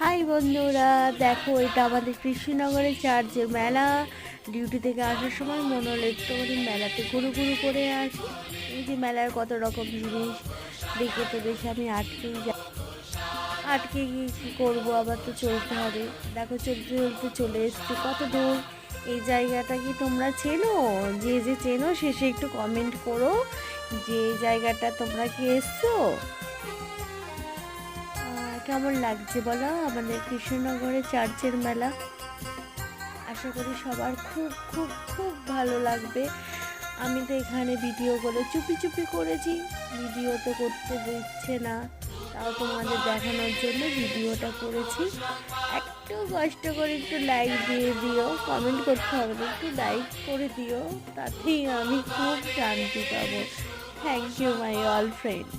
High বন্ধুরা, দেখো এটা আমাদের কৃষ্ণনগরের চার্চের মেলা। ডিউটি থেকে আসার সময় মনে হলো একটুখানি মেলাতে ঘুরু ঘুরু করে আসি। এই যে মেলার কত রকম জিনিস দেখে তো বেশি আমি আটকে গিয়ে কী করবো, আবার তো চলতে হবে। দেখো চলতে চলতে চলে এসছি কত দূর। এই জায়গাটা কি তোমরা চেনো? যে যে চেনো শেষে একটু কমেন্ট করো যে এই জায়গাটা তোমরা কি এসছো। কেমন লাগছে বলো আমাদের কৃষ্ণনগরে চার্চের মেলা? আশা করি সবার খুব খুব খুব ভালো লাগবে। আমি তো এখানে ভিডিওগুলো চুপি চুপি করেছি, ভিডিও তো করতে দিচ্ছে না, তাও তোমাদের দেখানোর জন্য ভিডিওটা করেছি। একটু কষ্ট করে একটু লাইক দিয়ে দিও, কমেন্ট করতে হবে না, একটু লাইক করে দিও, তাতেই আমি খুব শান্তি পাবো। Thank you my all friend.